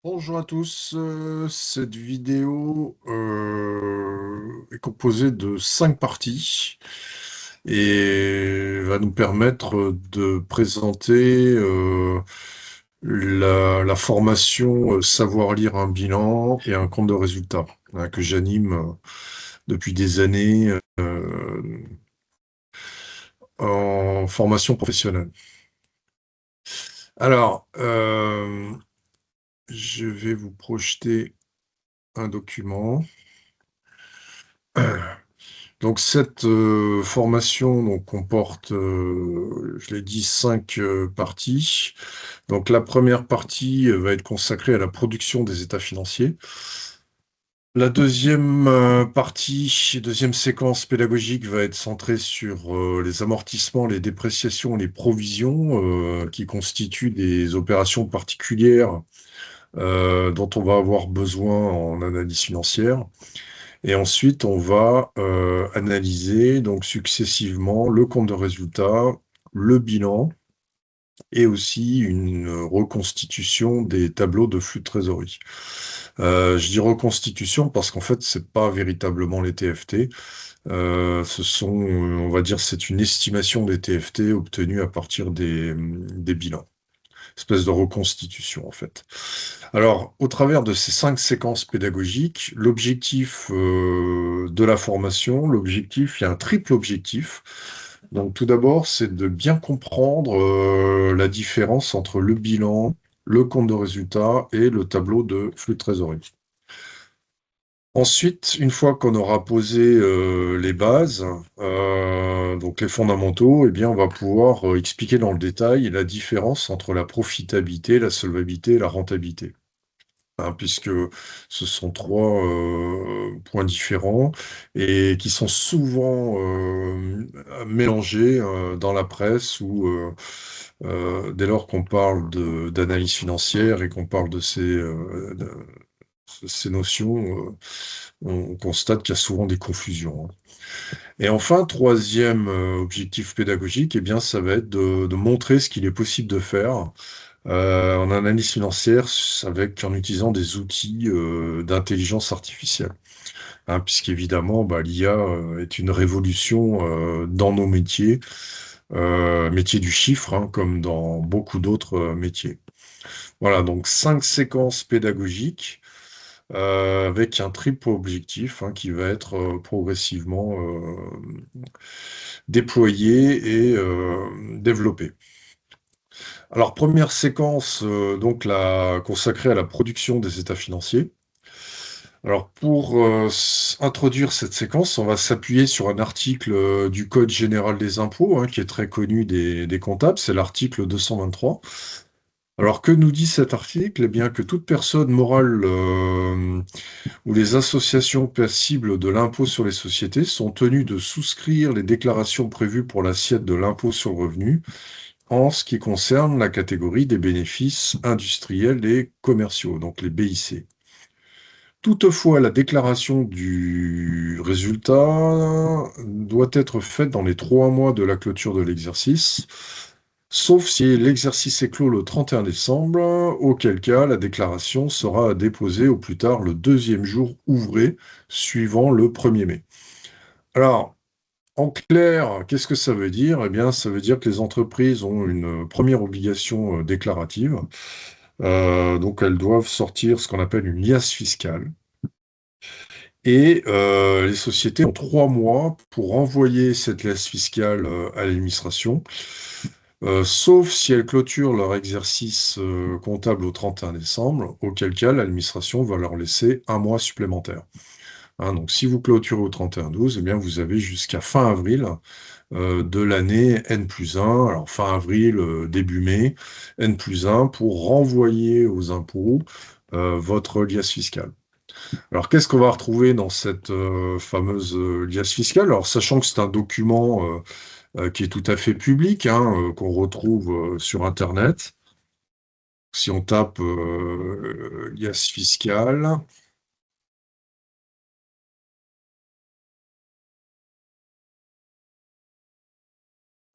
Bonjour à tous, cette vidéo est composée de 5 parties et va nous permettre de présenter la formation Savoir lire un bilan et un compte de résultats, hein, que j'anime depuis des années en formation professionnelle. Alors, je vais vous projeter un document. Donc cette formation donc, comporte, je l'ai dit, 5 parties. Donc la première partie va être consacrée à la production des états financiers. La deuxième partie, deuxième séquence pédagogique va être centrée sur les amortissements, les dépréciations, les provisions qui constituent des opérations particulières dont on va avoir besoin en analyse financière. Et ensuite, on va analyser donc successivement le compte de résultat, le bilan et aussi une reconstitution des tableaux de flux de trésorerie. Je dis reconstitution parce qu'en fait, c'est pas véritablement les TFT. On va dire, c'est une estimation des TFT obtenue à partir des bilans. Espèce de reconstitution, en fait. Alors, au travers de ces 5 séquences pédagogiques, l'objectif de la formation, il y a un triple objectif. Donc, tout d'abord, c'est de bien comprendre la différence entre le bilan, le compte de résultat et le tableau de flux de trésorerie. Ensuite, une fois qu'on aura posé les bases, donc les fondamentaux, eh bien, on va pouvoir expliquer dans le détail la différence entre la profitabilité, la solvabilité et la rentabilité, hein, puisque ce sont trois points différents et qui sont souvent mélangés dans la presse ou dès lors qu'on parle d'analyse financière et qu'on parle de ces notions, on constate qu'il y a souvent des confusions, hein. Et enfin, troisième objectif pédagogique, eh bien, ça va être de montrer ce qu'il est possible de faire en analyse financière en utilisant des outils d'intelligence artificielle, hein, puisqu'évidemment, bah, l'IA est une révolution dans nos métiers, métiers du chiffre, hein, comme dans beaucoup d'autres métiers. Voilà, donc 5 séquences pédagogiques avec un triple objectif, hein, qui va être progressivement déployé et développé. Alors, première séquence, donc consacrée à la production des états financiers. Alors, pour introduire cette séquence, on va s'appuyer sur un article du Code général des impôts, hein, qui est très connu des comptables, c'est l'article 223. Alors, que nous dit cet article? Eh bien, que toute personne morale ou les associations passibles de l'impôt sur les sociétés sont tenues de souscrire les déclarations prévues pour l'assiette de l'impôt sur le revenu en ce qui concerne la catégorie des bénéfices industriels et commerciaux, donc les BIC. Toutefois, la déclaration du résultat doit être faite dans les 3 mois de la clôture de l'exercice, sauf si l'exercice est clos le 31 décembre, auquel cas la déclaration sera déposée au plus tard le deuxième jour ouvré suivant le 1er mai. Alors, en clair, qu'est-ce que ça veut dire? Eh bien, ça veut dire que les entreprises ont une première obligation déclarative. Donc, elles doivent sortir ce qu'on appelle une liasse fiscale. Et les sociétés ont 3 mois pour envoyer cette liasse fiscale à l'administration, sauf si elles clôturent leur exercice comptable au 31 décembre, auquel cas l'administration va leur laisser un mois supplémentaire, hein. Donc, si vous clôturez au 31/12, eh bien, vous avez jusqu'à fin avril de l'année N+1, alors fin avril, début mai, N+1, pour renvoyer aux impôts votre liasse fiscale. Alors, qu'est-ce qu'on va retrouver dans cette fameuse liasse fiscale? Alors, sachant que c'est un document qui est tout à fait public, hein, qu'on retrouve sur Internet. Si on tape liasse fiscale,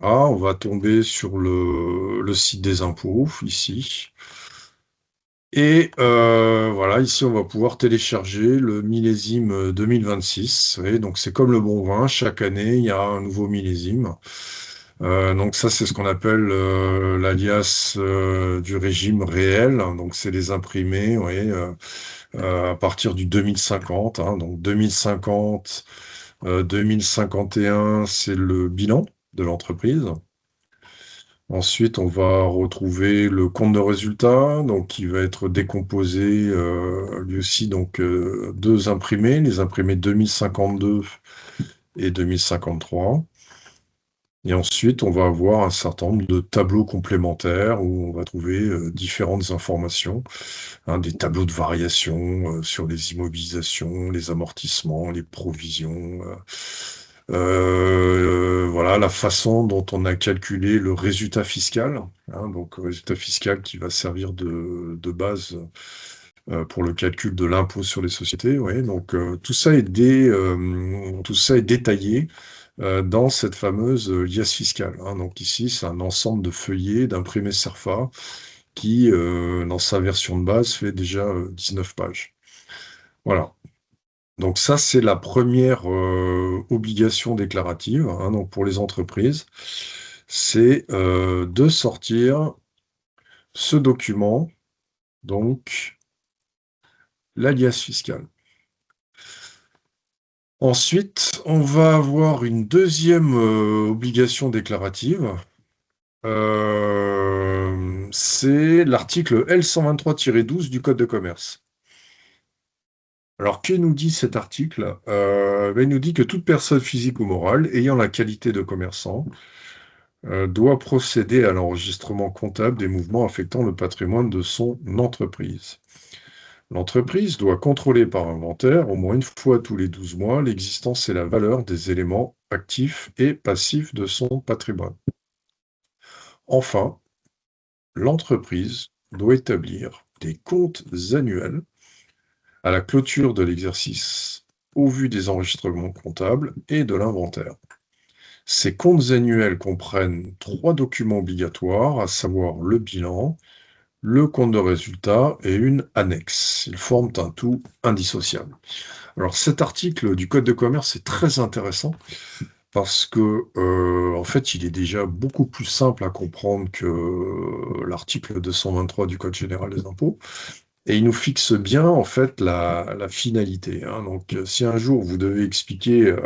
on va tomber sur le site des impôts, ici. Et voilà, ici on va pouvoir télécharger le millésime 2026. Vous voyez, donc c'est comme le bon vin, chaque année il y a un nouveau millésime. Donc ça c'est ce qu'on appelle l'alias du régime réel. Donc c'est les imprimés, vous voyez, à partir du 2050. Donc 2050, 2051, c'est le bilan de l'entreprise. Ensuite, on va retrouver le compte de résultat, donc qui va être décomposé lui aussi donc deux imprimés, les imprimés 2052 et 2053. Et ensuite, on va avoir un certain nombre de tableaux complémentaires où on va trouver différentes informations, des tableaux de variation sur les immobilisations, les amortissements, les provisions, voilà la façon dont on a calculé le résultat fiscal, donc le résultat fiscal qui va servir de base pour le calcul de l'impôt sur les sociétés. Ouais, donc tout ça est détaillé dans cette fameuse liasse fiscale. Donc ici, c'est un ensemble de feuillets d'imprimés CERFA qui, dans sa version de base, fait déjà 19 pages. Voilà. Donc ça, c'est la première obligation déclarative, donc pour les entreprises, c'est de sortir ce document, donc l'alias fiscal. Ensuite, on va avoir une deuxième obligation déclarative. C'est l'article L123-12 du Code de commerce. Alors, que nous dit cet article? Il nous dit que toute personne physique ou morale ayant la qualité de commerçant doit procéder à l'enregistrement comptable des mouvements affectant le patrimoine de son entreprise. L'entreprise doit contrôler par inventaire, au moins une fois tous les 12 mois, l'existence et la valeur des éléments actifs et passifs de son patrimoine. Enfin, l'entreprise doit établir des comptes annuels à la clôture de l'exercice au vu des enregistrements comptables et de l'inventaire. Ces comptes annuels comprennent 3 documents obligatoires, à savoir le bilan, le compte de résultat et une annexe. Ils forment un tout indissociable. Alors cet article du Code de commerce est très intéressant parce que en fait, il est déjà beaucoup plus simple à comprendre que l'article 223 du Code général des impôts. Et il nous fixe bien en fait la finalité. Donc, si un jour vous devez expliquer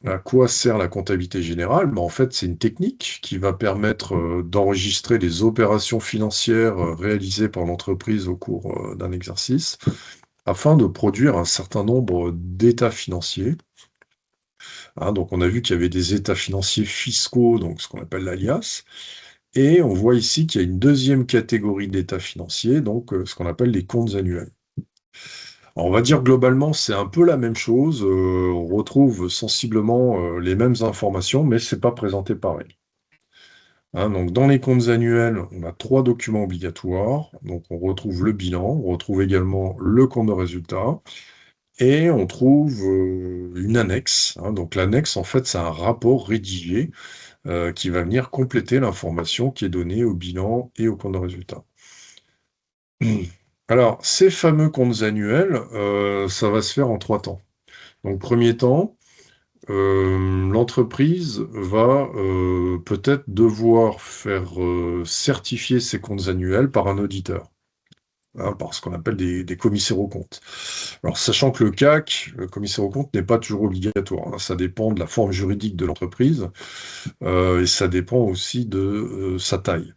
à quoi sert la comptabilité générale, en fait, c'est une technique qui va permettre d'enregistrer les opérations financières réalisées par l'entreprise au cours d'un exercice, afin de produire un certain nombre d'états financiers. Donc, on a vu qu'il y avait des états financiers fiscaux, donc ce qu'on appelle l'alias, et on voit ici qu'il y a une deuxième catégorie d'états financiers, donc ce qu'on appelle les comptes annuels. Alors, on va dire globalement, c'est un peu la même chose. On retrouve sensiblement les mêmes informations, mais c'est pas présenté pareil. Donc, dans les comptes annuels, on a 3 documents obligatoires. Donc, on retrouve le bilan, on retrouve également le compte de résultat, et on trouve une annexe. Donc, l'annexe, en fait, c'est un rapport rédigé qui va venir compléter l'information qui est donnée au bilan et au compte de résultat. Alors, ces fameux comptes annuels, ça va se faire en 3 temps. Donc, premier temps, l'entreprise va peut-être devoir faire certifier ses comptes annuels par un auditeur, par ce qu'on appelle des commissaires aux comptes. Alors, sachant que le CAC, le commissaire aux comptes, n'est pas toujours obligatoire. Ça dépend de la forme juridique de l'entreprise et ça dépend aussi de sa taille.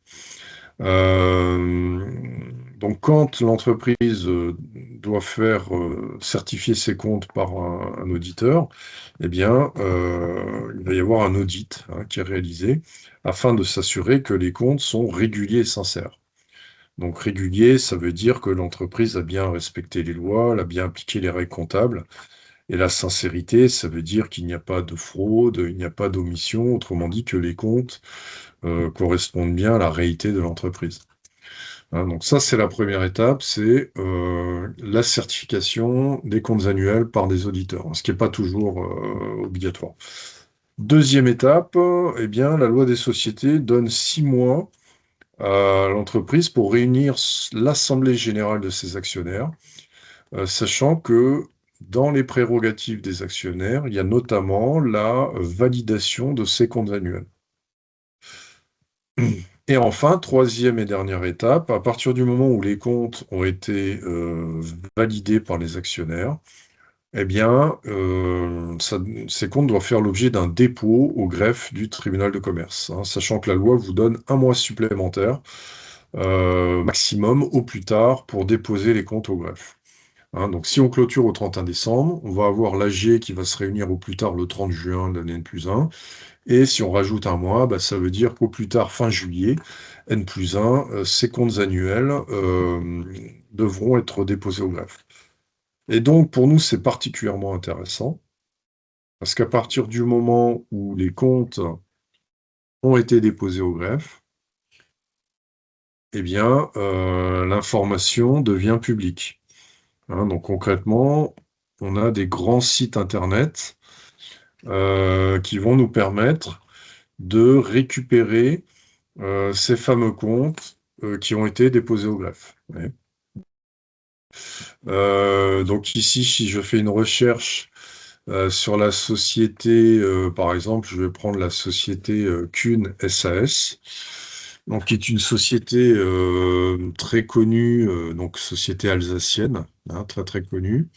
Euh, donc, quand l'entreprise doit faire certifier ses comptes par un auditeur, eh bien, il va y avoir un audit qui est réalisé afin de s'assurer que les comptes sont réguliers et sincères. Donc, régulier, ça veut dire que l'entreprise a bien respecté les lois, elle a bien appliqué les règles comptables. Et la sincérité, ça veut dire qu'il n'y a pas de fraude, il n'y a pas d'omission, autrement dit que les comptes correspondent bien à la réalité de l'entreprise. Donc ça, c'est la première étape, c'est la certification des comptes annuels par des auditeurs, ce qui n'est pas toujours obligatoire. Deuxième étape, eh bien, la loi des sociétés donne 6 mois à l'entreprise pour réunir l'assemblée générale de ses actionnaires, sachant que dans les prérogatives des actionnaires, il y a notamment la validation de ces comptes annuels. Et enfin, troisième et dernière étape, à partir du moment où les comptes ont été validés par les actionnaires, eh bien, ces comptes doivent faire l'objet d'un dépôt au greffe du tribunal de commerce, hein, sachant que la loi vous donne un mois supplémentaire, maximum au plus tard, pour déposer les comptes au greffe. Hein. Donc, si on clôture au 31 décembre, on va avoir l'AG qui va se réunir au plus tard le 30 juin de l'année N+1. Et si on rajoute un mois, bah, ça veut dire qu'au plus tard, fin juillet, N+1, ces comptes annuels devront être déposés au greffe. Et donc, pour nous, c'est particulièrement intéressant, parce qu'à partir du moment où les comptes ont été déposés au greffe, eh bien, l'information devient publique. Hein. Donc concrètement, on a des grands sites internet qui vont nous permettre de récupérer ces fameux comptes qui ont été déposés au greffe. Ouais. Donc ici, si je fais une recherche sur la société, par exemple, je vais prendre la société Kuhn SAS, donc qui est une société très connue, donc société alsacienne, hein, très très connue.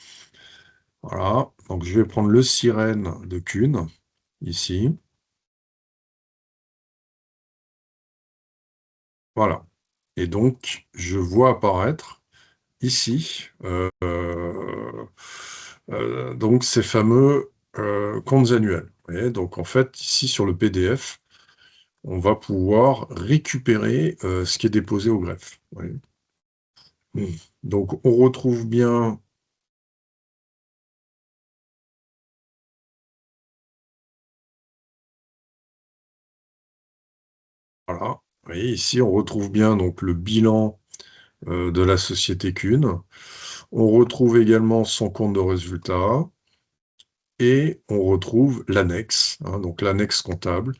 Voilà, donc je vais prendre le sirène de Kuhn, ici. Voilà. Et donc, je vois apparaître ici, donc ces fameux comptes annuels. Vous voyez, donc en fait, ici sur le PDF, on va pouvoir récupérer ce qui est déposé au greffe. Vous voyez. Donc on retrouve bien, voilà, vous voyez, ici on retrouve bien donc le bilan de la société Kuhn. On retrouve également son compte de résultat et on retrouve l'annexe, hein, donc l'annexe comptable,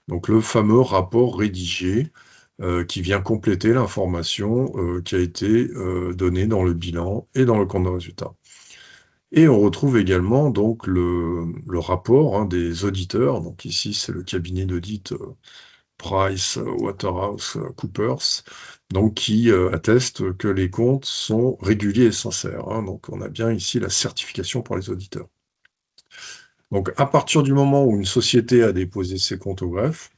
donc le fameux rapport rédigé qui vient compléter l'information qui a été donnée dans le bilan et dans le compte de résultat. Et on retrouve également donc le rapport, hein, des auditeurs. Donc ici, c'est le cabinet d'audit Price Waterhouse Coopers, donc qui atteste que les comptes sont réguliers et sincères. Hein. Donc on a bien ici la certification pour les auditeurs. Donc à partir du moment où une société a déposé ses comptes au greffe,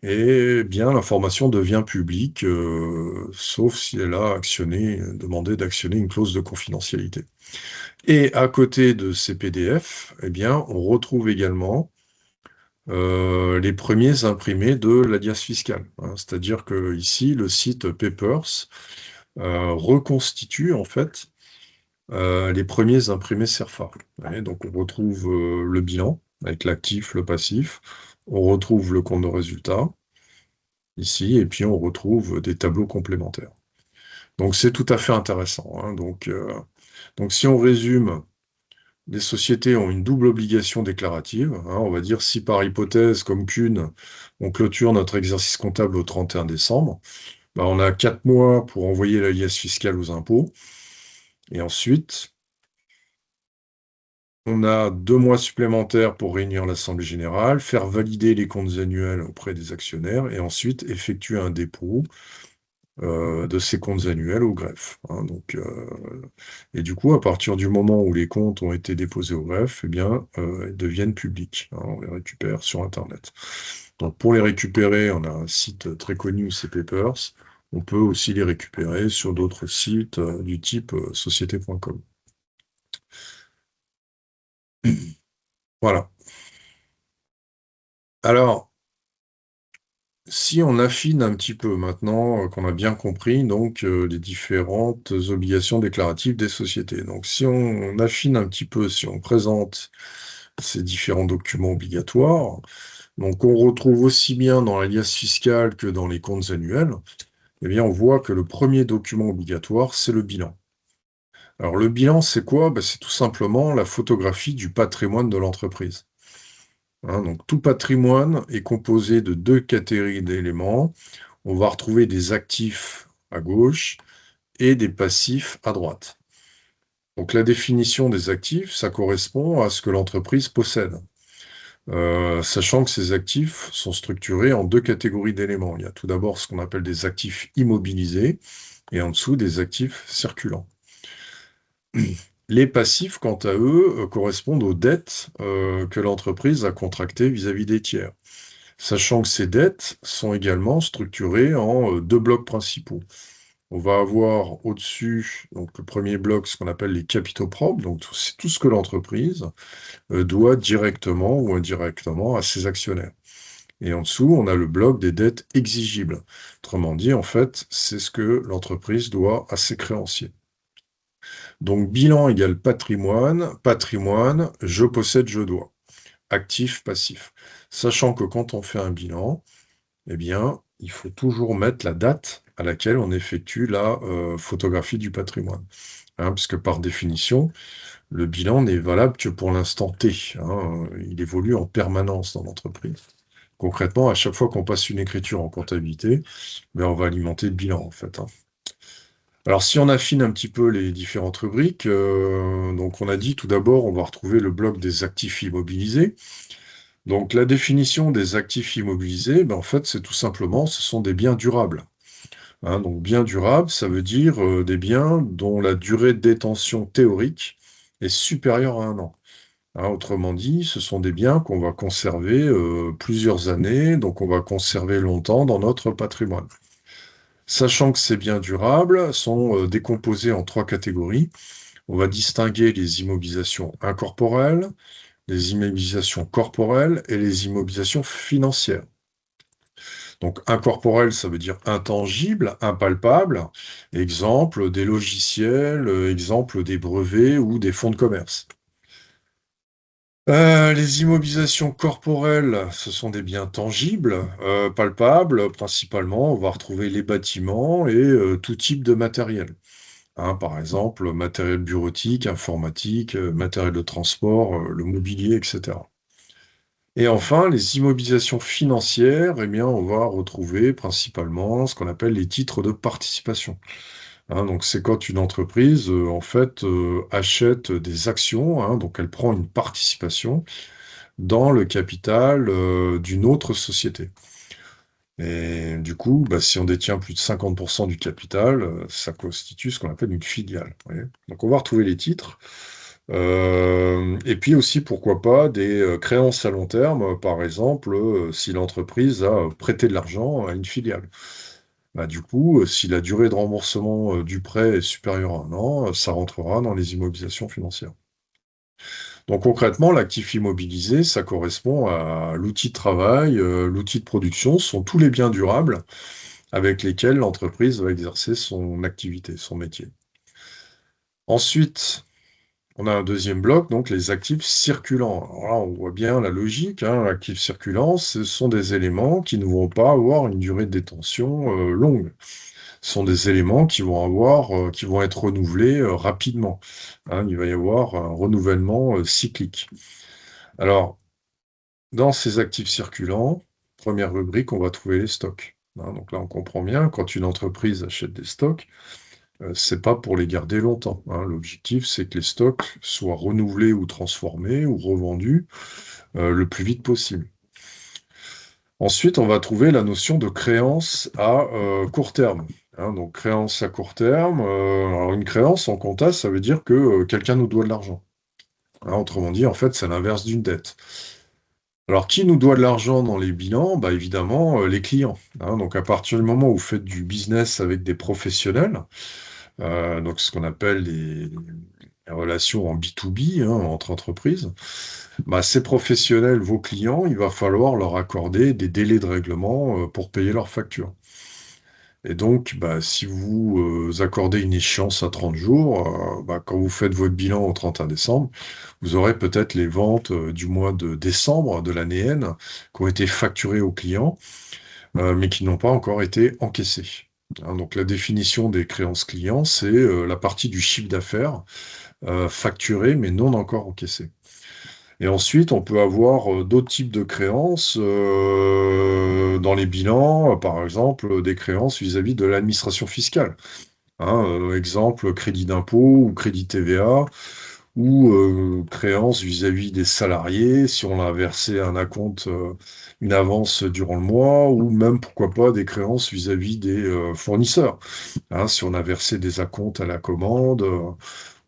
eh bien l'information devient publique, sauf si elle a demandé d'actionner une clause de confidentialité. Et à côté de ces PDF, eh bien, on retrouve également les premiers imprimés de l'alias fiscal, hein. C'est-à-dire que ici, le site Papers reconstitue en fait les premiers imprimés CERFA. Ouais, donc on retrouve le bilan avec l'actif, le passif, on retrouve le compte de résultat ici, et puis on retrouve des tableaux complémentaires. Donc c'est tout à fait intéressant, hein. Donc si on résume, les sociétés ont une double obligation déclarative, hein. On va dire si par hypothèse, comme Kuhn, on clôture notre exercice comptable au 31 décembre, bah, on a 4 mois pour envoyer l'alias fiscal aux impôts. Et ensuite, on a 2 mois supplémentaires pour réunir l'assemblée générale, faire valider les comptes annuels auprès des actionnaires et ensuite effectuer un dépôt de ces comptes annuels au greffe, hein. Et du coup, à partir du moment où les comptes ont été déposés au greffe, eh bien, ils deviennent publics, hein. On les récupère sur Internet. Donc, pour les récupérer, on a un site très connu, c'est Papers. On peut aussi les récupérer sur d'autres sites du type société.com. Voilà. Alors, si on affine un petit peu maintenant qu'on a bien compris donc les différentes obligations déclaratives des sociétés. Donc si on affine un petit peu, si on présente ces différents documents obligatoires, donc on retrouve aussi bien dans l'alias fiscal que dans les comptes annuels, eh bien on voit que le premier document obligatoire, c'est le bilan. Alors le bilan, c'est quoi? Ben, c'est tout simplement la photographie du patrimoine de l'entreprise. Hein, donc tout patrimoine est composé de deux catégories d'éléments. on va retrouver des actifs à gauche et des passifs à droite. Donc la définition des actifs, ça correspond à ce que l'entreprise possède. Sachant que ces actifs sont structurés en deux catégories d'éléments. Il y a tout d'abord ce qu'on appelle des actifs immobilisés et en dessous des actifs circulants. Les passifs, quant à eux, correspondent aux dettes que l'entreprise a contractées vis-à-vis des tiers. Sachant que ces dettes sont également structurées en deux blocs principaux. On va avoir au-dessus, donc le premier bloc, ce qu'on appelle les capitaux propres, donc c'est tout ce que l'entreprise doit directement ou indirectement à ses actionnaires. Et en dessous, on a le bloc des dettes exigibles. Autrement dit, en fait, c'est ce que l'entreprise doit à ses créanciers. Donc, bilan égale patrimoine, patrimoine, je possède, je dois. Actif, passif. Sachant que quand on fait un bilan, eh bien, il faut toujours mettre la date à laquelle on effectue la photographie du patrimoine. Hein, puisque par définition, le bilan n'est valable que pour l'instant T. Hein, il évolue en permanence dans l'entreprise. Concrètement, à chaque fois qu'on passe une écriture en comptabilité, ben, on va alimenter le bilan, en fait. Hein. Alors, si on affine un petit peu les différentes rubriques, donc on a dit tout d'abord, on va retrouver le bloc des actifs immobilisés. Donc, la définition des actifs immobilisés, ben, en fait, c'est tout simplement, ce sont des biens durables. Hein, donc, biens durables, ça veut dire des biens dont la durée de détention théorique est supérieure à 1 an. Hein, autrement dit, ce sont des biens qu'on va conserver plusieurs années, donc on va conserver longtemps dans notre patrimoine. Sachant que ces biens durables sont décomposés en trois catégories, on va distinguer les immobilisations incorporelles, les immobilisations corporelles et les immobilisations financières. Donc incorporel, ça veut dire intangible, impalpable. Exemple, des logiciels, exemple des brevets ou des fonds de commerce. Les immobilisations corporelles, ce sont des biens tangibles, palpables. Principalement, on va retrouver les bâtiments et tout type de matériel. Hein, par exemple, matériel bureautique, informatique, matériel de transport, le mobilier, etc. Et enfin, les immobilisations financières, eh bien, on va retrouver principalement ce qu'on appelle les titres de participation. Hein, donc, c'est quand une entreprise, en fait, achète des actions, hein, donc elle prend une participation dans le capital d'une autre société. Et du coup, bah, si on détient plus de 50% du capital, ça constitue ce qu'on appelle une filiale. Vous voyez. Donc, on va retrouver les titres. Et puis aussi, pourquoi pas, des créances à long terme, par exemple, si l'entreprise a prêté de l'argent à une filiale. Bah, du coup, si la durée de remboursement du prêt est supérieure à 1 an, ça rentrera dans les immobilisations financières. Donc concrètement, l'actif immobilisé, ça correspond à l'outil de travail, l'outil de production, ce sont tous les biens durables avec lesquels l'entreprise va exercer son activité, son métier. Ensuite, on a un deuxième bloc, donc les actifs circulants. Alors là, on voit bien la logique. Hein, actifs circulants, ce sont des éléments qui ne vont pas avoir une durée de détention longue. Ce sont des éléments qui vont être renouvelés rapidement. Hein, il va y avoir un renouvellement cyclique. Alors, dans ces actifs circulants, première rubrique, on va trouver les stocks. Hein, donc là, on comprend bien, quand une entreprise achète des stocks, c'est pas pour les garder longtemps. Hein. L'objectif, c'est que les stocks soient renouvelés ou transformés ou revendus le plus vite possible. Ensuite, on va trouver la notion de créance à court terme. Hein, donc, créance à court terme. Alors, une créance en compta, ça veut dire que quelqu'un nous doit de l'argent. Hein, autrement dit, en fait, c'est l'inverse d'une dette. Alors, qui nous doit de l'argent dans les bilans? Bah, évidemment, les clients. Hein. Donc, à partir du moment où vous faites du business avec des professionnels, donc ce qu'on appelle les relations en B2B, hein, entre entreprises, bah, ces professionnels, vos clients, il va falloir leur accorder des délais de règlement pour payer leurs factures. Et donc, bah, si vous accordez une échéance à 30 jours, bah, quand vous faites votre bilan au 31 décembre, vous aurez peut-être les ventes du mois de décembre de l'année N qui ont été facturées aux clients, mais qui n'ont pas encore été encaissées. Hein, donc la définition des créances clients, c'est la partie du chiffre d'affaires facturée mais non encore encaissée. Et ensuite, on peut avoir d'autres types de créances dans les bilans, par exemple, des créances vis-à-vis de l'administration fiscale. Hein, exemple, crédit d'impôt ou crédit TVA, ou créances vis-à-vis des salariés, si on a versé un acompte, une avance durant le mois, ou même, pourquoi pas, des créances vis-à-vis des fournisseurs. Hein, si on a versé des acomptes à la commande,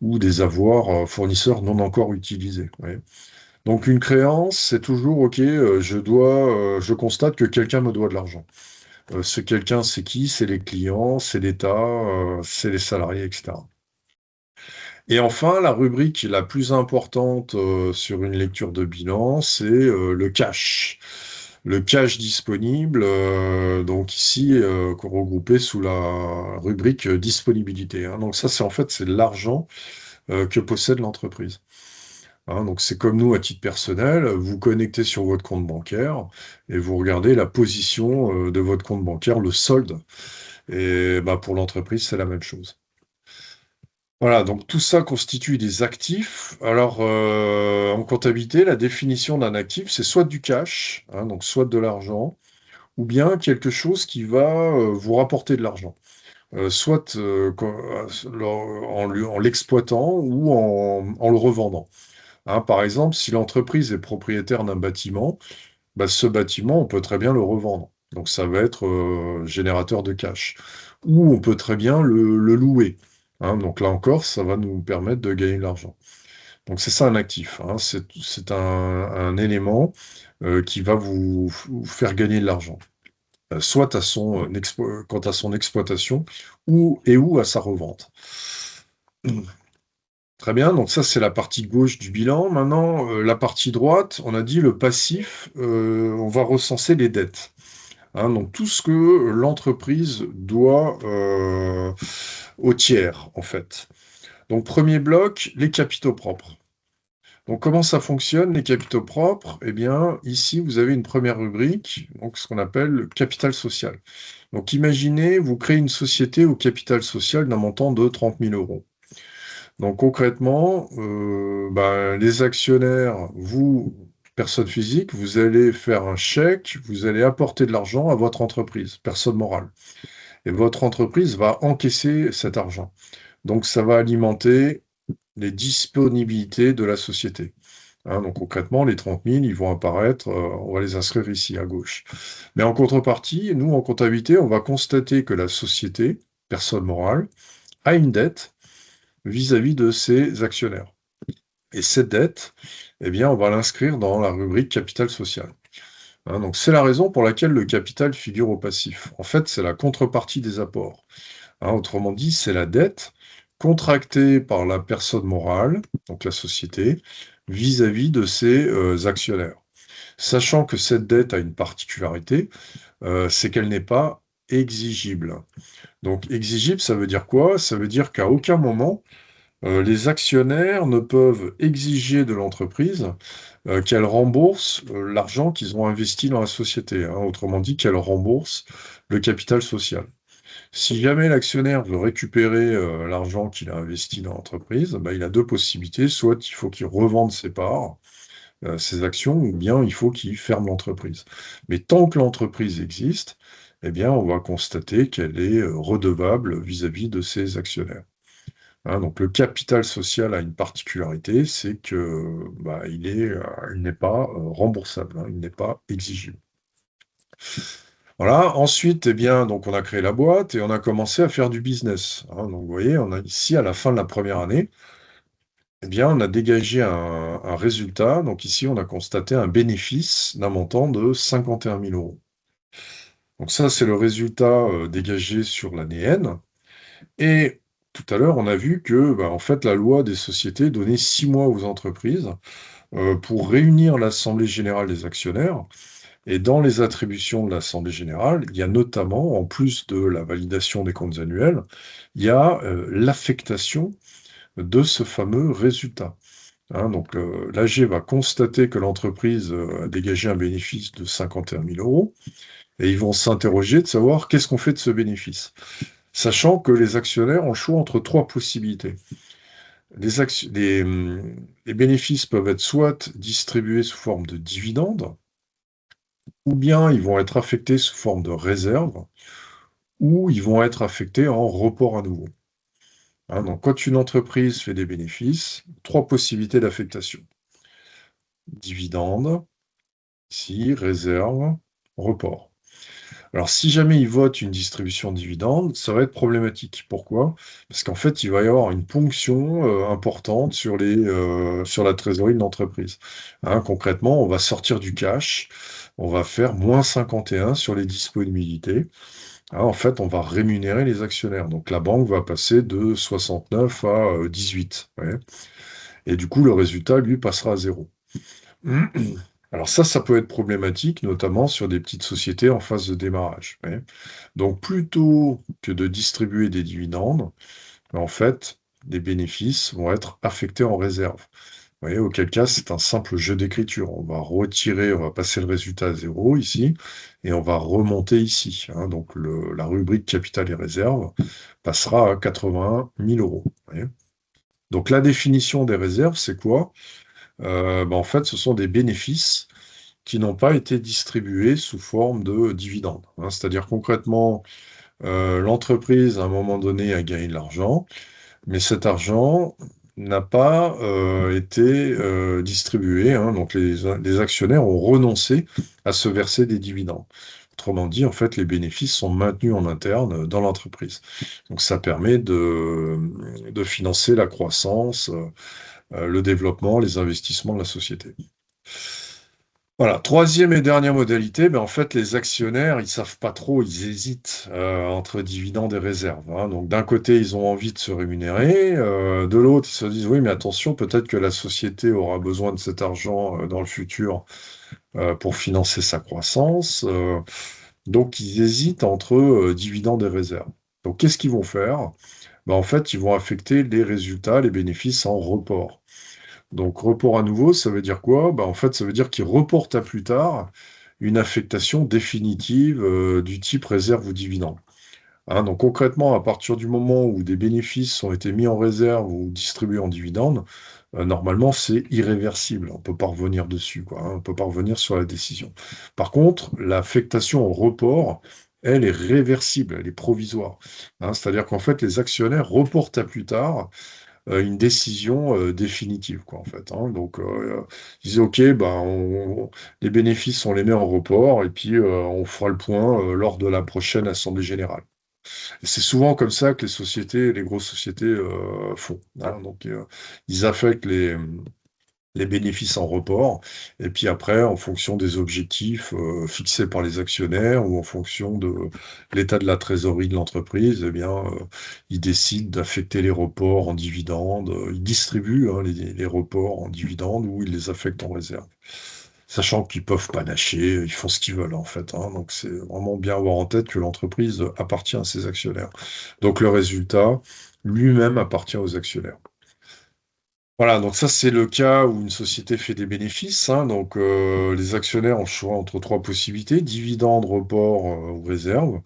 ou des avoirs fournisseurs non encore utilisés. Ouais. Donc une créance, c'est toujours, OK, je constate que quelqu'un me doit de l'argent. Ce quelqu'un, c'est qui? C'est les clients, c'est l'État, c'est les salariés, etc. Et enfin, la rubrique la plus importante sur une lecture de bilan, c'est le cash. Le cash disponible, donc ici, regroupé sous la rubrique disponibilité. Hein. Donc ça, c'est l'argent que possède l'entreprise. Hein, donc c'est comme nous à titre personnel, vous connectez sur votre compte bancaire et vous regardez la position de votre compte bancaire, le solde. Et bah, pour l'entreprise, c'est la même chose. Voilà, donc tout ça constitue des actifs. Alors, en comptabilité, la définition d'un actif, c'est soit du cash, hein, donc soit de l'argent, ou bien quelque chose qui va vous rapporter de l'argent. Soit en l'exploitant ou en le revendant. Hein, par exemple, si l'entreprise est propriétaire d'un bâtiment, bah, ce bâtiment, on peut très bien le revendre. Donc ça va être générateur de cash. Ou on peut très bien le louer. Hein, donc là encore, ça va nous permettre de gagner de l'argent. Donc c'est ça un actif. Hein, c'est un élément qui va vous faire gagner de l'argent. Soit à quant à son exploitation ou à sa revente. Très bien, donc ça c'est la partie gauche du bilan. Maintenant, la partie droite, on a dit le passif, on va recenser les dettes. Hein, donc tout ce que l'entreprise doit au tiers, en fait. Donc premier bloc, les capitaux propres. Donc comment ça fonctionne, les capitaux propres? Eh bien, ici, vous avez une première rubrique, donc ce qu'on appelle le capital social. Donc imaginez, vous créez une société au capital social d'un montant de 30 000 euros. Donc concrètement, ben, les actionnaires, vous, personne physique, vous allez faire un chèque, vous allez apporter de l'argent à votre entreprise, personne morale. Et votre entreprise va encaisser cet argent. Donc ça va alimenter les disponibilités de la société. Hein, donc concrètement, les 30 000, ils vont apparaître, on va les inscrire ici à gauche. Mais en contrepartie, nous, en comptabilité, on va constater que la société, personne morale, a une dette vis-à-vis de ses actionnaires. Et cette dette, eh bien, on va l'inscrire dans la rubrique capital social. Hein, donc, c'est la raison pour laquelle le capital figure au passif. En fait, c'est la contrepartie des apports. Hein, autrement dit, c'est la dette contractée par la personne morale, donc la société, vis-à-vis de ses actionnaires. Sachant que cette dette a une particularité, c'est qu'elle n'est pas exigible. Donc, exigible, ça veut dire quoi? Ça veut dire qu'à aucun moment, les actionnaires ne peuvent exiger de l'entreprise qu'elle rembourse l'argent qu'ils ont investi dans la société, hein. Autrement dit, qu'elle rembourse le capital social. Si jamais l'actionnaire veut récupérer l'argent qu'il a investi dans l'entreprise, bah, il a deux possibilités. Soit il faut qu'il revende ses parts, ses actions, ou bien il faut qu'il ferme l'entreprise. Mais tant que l'entreprise existe, eh bien, on va constater qu'elle est redevable vis-à-vis de ses actionnaires. Hein, donc le capital social a une particularité, c'est que bah, il n'est pas remboursable, hein, il n'est pas exigible. Voilà. Ensuite, eh bien, donc on a créé la boîte et on a commencé à faire du business. Hein. Donc vous voyez, on a ici à la fin de la première année, eh bien, on a dégagé un résultat. Donc ici, on a constaté un bénéfice d'un montant de 51 000 euros. Donc ça, c'est le résultat dégagé sur l'année N. Et tout à l'heure, on a vu que, bah, en fait, la loi des sociétés donnait 6 mois aux entreprises pour réunir l'Assemblée générale des actionnaires. Et dans les attributions de l'Assemblée générale, il y a notamment, en plus de la validation des comptes annuels, il y a l'affectation de ce fameux résultat. Hein, donc l'AG va constater que l'entreprise a dégagé un bénéfice de 51 000 euros et ils vont s'interroger de savoir qu'est-ce qu'on fait de ce bénéfice. Sachant que les actionnaires ont le choix entre trois possibilités. les bénéfices peuvent être soit distribués sous forme de dividendes, ou bien ils vont être affectés sous forme de réserve, ou ils vont être affectés en report à nouveau. Hein, donc, quand une entreprise fait des bénéfices, trois possibilités d'affectation. Dividendes, ici, réserve, report. Alors, si jamais ils votent une distribution de dividendes, ça va être problématique. Pourquoi? Parce qu'en fait, il va y avoir une ponction importante sur la trésorerie de l'entreprise. Hein, concrètement, on va sortir du cash, on va faire moins 51 sur les disponibilités. Hein, en fait, on va rémunérer les actionnaires. Donc, la banque va passer de 69 à 18. Ouais. Et du coup, le résultat, lui, passera à zéro. Alors ça peut être problématique, notamment sur des petites sociétés en phase de démarrage. Ouais. Donc, plutôt que de distribuer des dividendes, en fait, les bénéfices vont être affectés en réserve. Vous voyez, auquel cas, c'est un simple jeu d'écriture. On va passer le résultat à zéro ici, et on va remonter ici. Hein. Donc, la rubrique capital et réserve passera à 81 000 euros. Vous voyez. Donc, la définition des réserves, c'est quoi? En fait, ce sont des bénéfices qui n'ont pas été distribués sous forme de dividendes. Hein. C'est-à-dire concrètement, l'entreprise, à un moment donné, a gagné de l'argent, mais cet argent n'a pas été distribué. Hein. Donc les actionnaires ont renoncé à se verser des dividendes. Autrement dit, en fait, les bénéfices sont maintenus en interne dans l'entreprise. Donc ça permet de financer la croissance, le développement, les investissements de la société. Voilà, troisième et dernière modalité, en fait, les actionnaires, ils savent pas trop, ils hésitent entre dividendes et réserves. Hein. Donc, d'un côté, ils ont envie de se rémunérer, de l'autre, ils se disent, oui, mais attention, peut-être que la société aura besoin de cet argent dans le futur pour financer sa croissance. Donc, ils hésitent entre dividendes et réserves. Donc, qu'est-ce qu'ils vont faire? En fait, ils vont affecter les résultats, les bénéfices en report. Donc, report à nouveau, ça veut dire quoi? En fait, ça veut dire qu'il reporte à plus tard une affectation définitive du type réserve ou dividende. Hein, donc, concrètement, à partir du moment où des bénéfices ont été mis en réserve ou distribués en dividende, normalement, c'est irréversible. On ne peut pas revenir dessus, quoi, hein, on ne peut pas revenir sur la décision. Par contre, l'affectation au report, elle est réversible, elle est provisoire. Hein, c'est-à-dire qu'en fait, les actionnaires reportent à plus tard une décision définitive, quoi, en fait. Hein. Donc, ils disaient, OK, les bénéfices, on les met en report, et puis on fera le point lors de la prochaine Assemblée générale. Et c'est souvent comme ça que les grosses sociétés font. Hein. Donc, ils affectent les bénéfices en report, et puis après, en fonction des objectifs fixés par les actionnaires ou en fonction de l'état de la trésorerie de l'entreprise, ils décident d'affecter les reports en dividendes, ils distribuent hein, les reports en dividendes ou ils les affectent en réserve. Sachant qu'ils peuvent pas lâcher, ils font ce qu'ils veulent en fait. Hein. Donc c'est vraiment bien avoir en tête que l'entreprise appartient à ses actionnaires. Donc le résultat lui-même appartient aux actionnaires. Voilà, donc ça c'est le cas où une société fait des bénéfices. Hein. Donc les actionnaires ont le choix entre trois possibilités, dividendes, report ou réserve.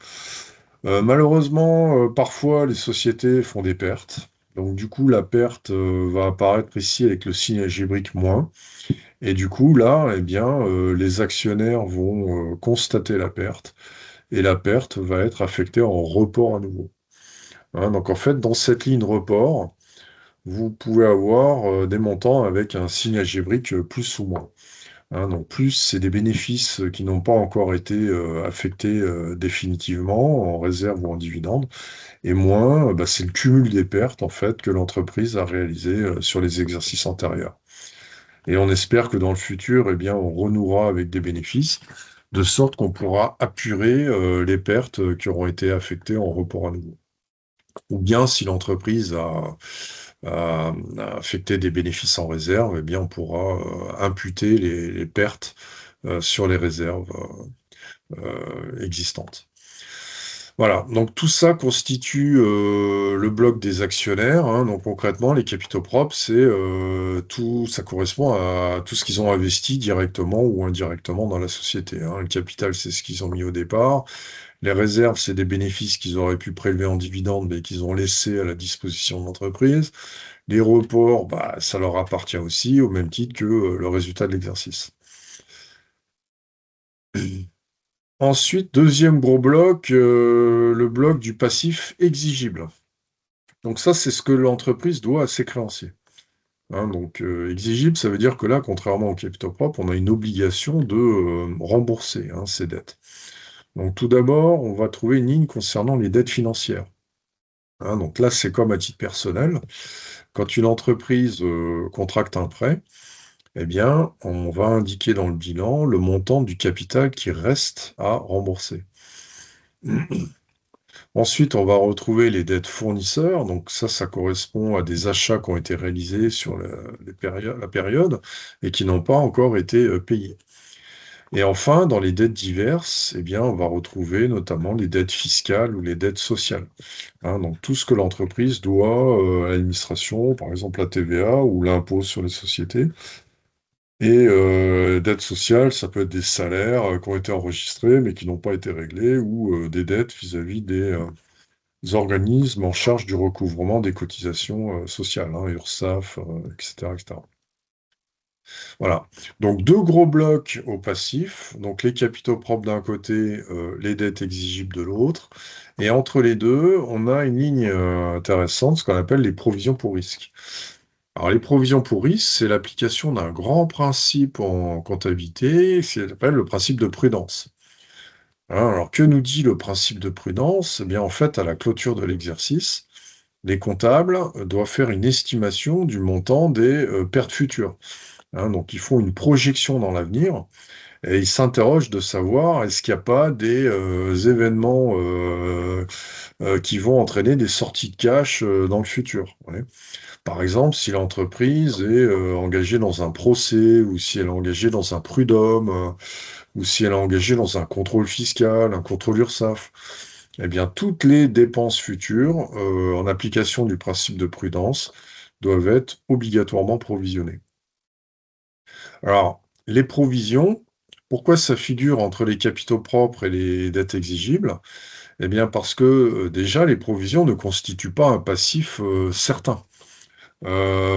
Malheureusement, parfois les sociétés font des pertes. Donc du coup, la perte va apparaître ici avec le signe algébrique moins. Et du coup, là, les actionnaires vont constater la perte. Et la perte va être affectée en report à nouveau. Hein, donc en fait, dans cette ligne report, vous pouvez avoir des montants avec un signe algébrique plus ou moins. Hein, donc plus, c'est des bénéfices qui n'ont pas encore été affectés définitivement en réserve ou en dividende, et moins, c'est le cumul des pertes en fait que l'entreprise a réalisé sur les exercices antérieurs. Et on espère que dans le futur, on renouera avec des bénéfices, de sorte qu'on pourra apurer les pertes qui auront été affectées en report à nouveau. Ou bien si l'entreprise a affecté des bénéfices en réserve, on pourra imputer les pertes sur les réserves existantes. Voilà, donc tout ça constitue le bloc des actionnaires. Hein. Donc concrètement, les capitaux propres, ça correspond à tout ce qu'ils ont investi directement ou indirectement dans la société. Hein. Le capital, c'est ce qu'ils ont mis au départ. Les réserves, c'est des bénéfices qu'ils auraient pu prélever en dividendes, mais qu'ils ont laissés à la disposition de l'entreprise. Les reports, bah, ça leur appartient aussi, au même titre que le résultat de l'exercice. Ensuite, deuxième gros bloc, le bloc du passif exigible. Donc ça, c'est ce que l'entreprise doit à ses créanciers. Hein, donc exigible, ça veut dire que là, contrairement au capitaux propre, on a une obligation de rembourser ces dettes. Donc tout d'abord, on va trouver une ligne concernant les dettes financières. Hein, donc là, c'est comme à titre personnel. Quand une entreprise contracte un prêt, eh bien, on va indiquer dans le bilan le montant du capital qui reste à rembourser. Ensuite, on va retrouver les dettes fournisseurs. Donc ça correspond à des achats qui ont été réalisés sur la période et qui n'ont pas encore été payés. Et enfin, dans les dettes diverses, eh bien, on va retrouver notamment les dettes fiscales ou les dettes sociales. Hein, donc tout ce que l'entreprise doit à l'administration, par exemple la TVA ou l'impôt sur les sociétés. Et dettes sociales, ça peut être des salaires qui ont été enregistrés mais qui n'ont pas été réglés ou des dettes vis-à-vis des organismes en charge du recouvrement des cotisations sociales, hein, URSSAF, etc., etc. Voilà. Donc deux gros blocs au passif, donc les capitaux propres d'un côté, les dettes exigibles de l'autre. Et entre les deux, on a une ligne intéressante, ce qu'on appelle les provisions pour risque. Alors les provisions pour risque, c'est l'application d'un grand principe en comptabilité, c'est s'appelle le principe de prudence. Hein, alors que nous dit le principe de prudence? Eh bien en fait, à la clôture de l'exercice, les comptables doivent faire une estimation du montant des pertes futures. Hein, donc ils font une projection dans l'avenir et ils s'interrogent de savoir est-ce qu'il n'y a pas des événements qui vont entraîner des sorties de cash dans le futur. Ouais. Par exemple, si l'entreprise est engagée dans un procès ou si elle est engagée dans un prud'homme ou si elle est engagée dans un contrôle fiscal, un contrôle URSSAF, eh bien toutes les dépenses futures en application du principe de prudence doivent être obligatoirement provisionnées. Alors, les provisions, pourquoi ça figure entre les capitaux propres et les dettes exigibles? Eh bien, parce que déjà, les provisions ne constituent pas un passif certain.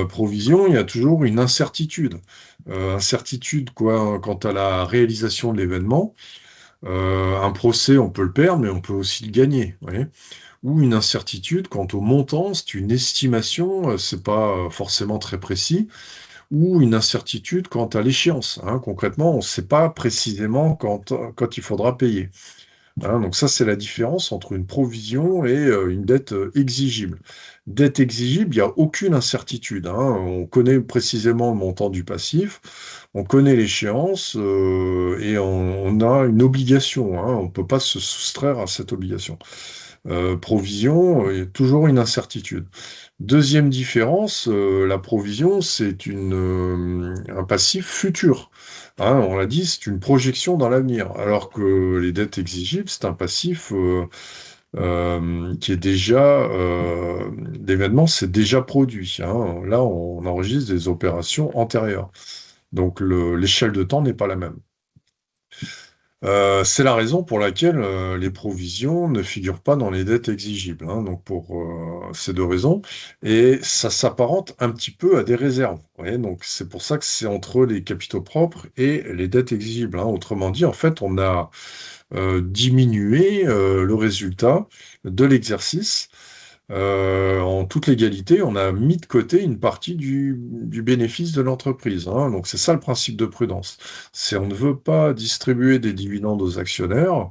Provision, il y a toujours une incertitude. Incertitude quoi, quant à la réalisation de l'événement. Un procès, on peut le perdre, mais on peut aussi le gagner. Vous voyez. Ou une incertitude quant au montant, c'est une estimation, c'est pas forcément très précis ou une incertitude quant à l'échéance. Hein. Concrètement, on ne sait pas précisément quand il faudra payer. Hein. Donc ça, c'est la différence entre une provision et une dette exigible. Dette exigible, il n'y a aucune incertitude. Hein. On connaît précisément le montant du passif, on connaît l'échéance et on a une obligation. Hein. On ne peut pas se soustraire à cette obligation. Provision, il y a toujours une incertitude. Deuxième différence, la provision, c'est un passif futur. Hein, on l'a dit, c'est une projection dans l'avenir, alors que les dettes exigibles, c'est un passif qui est déjà, l'événement s'est déjà produit. Hein. Là, on enregistre des opérations antérieures. Donc l'échelle de temps n'est pas la même. C'est la raison pour laquelle les provisions ne figurent pas dans les dettes exigibles. Hein, donc pour ces deux raisons, et ça s'apparente un petit peu à des réserves. Vous voyez, donc c'est pour ça que c'est entre les capitaux propres et les dettes exigibles. Hein. Autrement dit, en fait, on a diminué le résultat de l'exercice en toute légalité, on a mis de côté une partie du bénéfice de l'entreprise. Hein. Donc c'est ça le principe de prudence. C'est on ne veut pas distribuer des dividendes aux actionnaires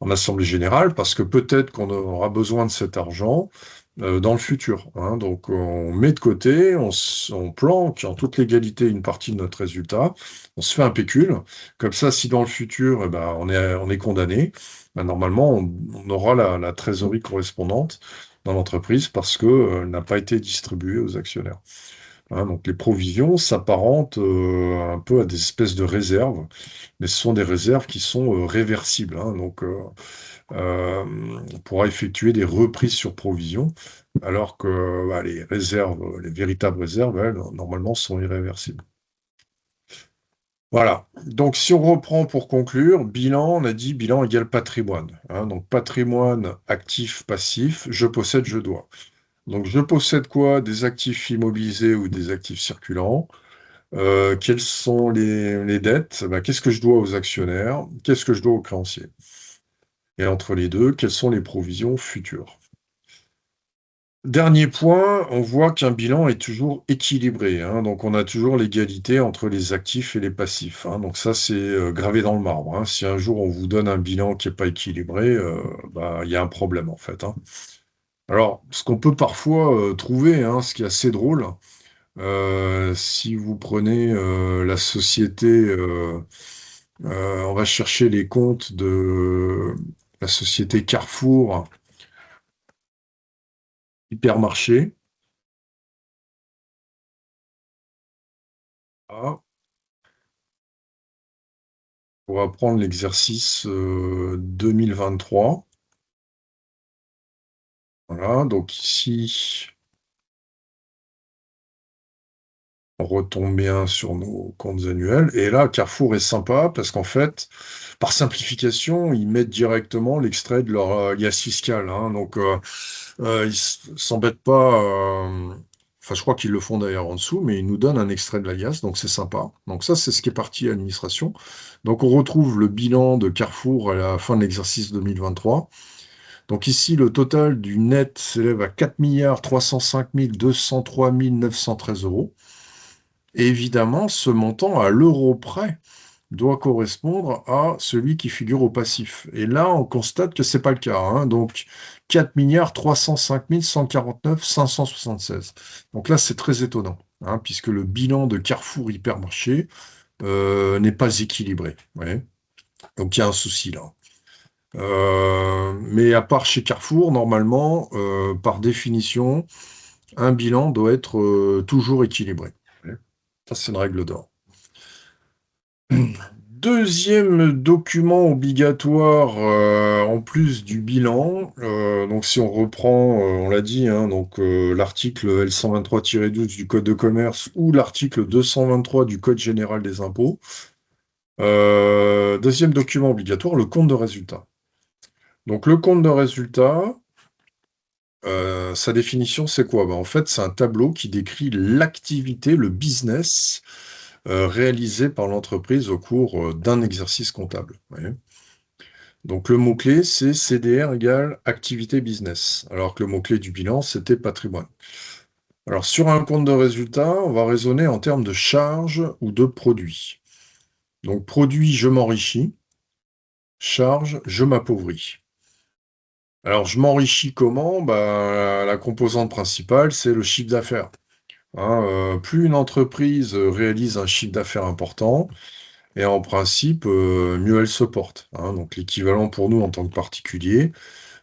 en assemblée générale parce que peut-être qu'on aura besoin de cet argent dans le futur. Hein. Donc on met de côté, on planque en toute légalité une partie de notre résultat, on se fait un pécule. Comme ça, si dans le futur, eh ben, on est condamné, ben, normalement on aura la trésorerie correspondante dans l'entreprise parce que n'a pas été distribuée aux actionnaires. Hein. Donc les provisions s'apparentent un peu à des espèces de réserves, mais ce sont des réserves qui sont réversibles. Hein. Donc on pourra effectuer des reprises sur provision, alors que bah, les réserves, les véritables réserves, elles, normalement, sont irréversibles. Voilà. Donc, si on reprend pour conclure, bilan, on a dit bilan égale patrimoine, hein. Donc, patrimoine actif, passif, je possède, je dois. Donc, je possède quoi? Des actifs immobilisés ou des actifs circulants. Quelles sont les dettes? Ben, qu'est-ce que je dois aux actionnaires? Qu'est-ce que je dois aux créanciers? Et entre les deux, quelles sont les provisions futures? Dernier point, on voit qu'un bilan est toujours équilibré, hein. Donc, on a toujours l'égalité entre les actifs et les passifs, hein. Donc, ça, c'est gravé dans le marbre, hein. Si un jour on vous donne un bilan qui n'est pas équilibré, bah, il y a un problème, en fait, hein. Alors, ce qu'on peut parfois trouver, hein, ce qui est assez drôle, si vous prenez la société, on va chercher les comptes de la société Carrefour Hypermarché. Ah, on va prendre l'exercice 2023. Voilà, donc ici, on retombe bien sur nos comptes annuels. Et là, Carrefour est sympa parce qu'en fait, par simplification, ils mettent directement l'extrait de leur liasse fiscale, hein. Donc, ils s'embêtent pas. Enfin, je crois qu'ils le font d'ailleurs en dessous, mais ils nous donnent un extrait de l'alias, donc c'est sympa. Donc ça, c'est ce qui est parti à l'administration. Donc on retrouve le bilan de Carrefour à la fin de l'exercice 2023. Donc ici, le total du net s'élève à 4 305 203 913 euros. Et évidemment, ce montant à l'euro près doit correspondre à celui qui figure au passif. Et là, on constate que c'est pas le cas, hein. Donc, 4 305 149 576. Donc là, c'est très étonnant, hein, puisque le bilan de Carrefour Hypermarché n'est pas équilibré. Ouais. Donc, il y a un souci là. Mais à part chez Carrefour, normalement, par définition, un bilan doit être toujours équilibré. Ouais. Ça, c'est une règle d'or. Deuxième document obligatoire en plus du bilan, donc si on reprend, on l'a dit, hein, donc l'article L123-12 du Code de commerce ou l'article 223 du Code général des impôts. Deuxième document obligatoire, le compte de résultat. Donc le compte de résultat, sa définition c'est quoi? Ben, en fait, c'est un tableau qui décrit l'activité, le business réalisé par l'entreprise au cours d'un exercice comptable. Vous voyez. Donc le mot-clé, c'est CDR égale activité business, alors que le mot-clé du bilan, c'était patrimoine. Alors sur un compte de résultat, on va raisonner en termes de charge ou de produit. Donc produit, je m'enrichis, charge, je m'appauvris. Alors je m'enrichis comment? Bah, la composante principale, c'est le chiffre d'affaires, hein. Plus une entreprise réalise un chiffre d'affaires important, et en principe, mieux elle se porte, hein. Donc l'équivalent pour nous en tant que particulier,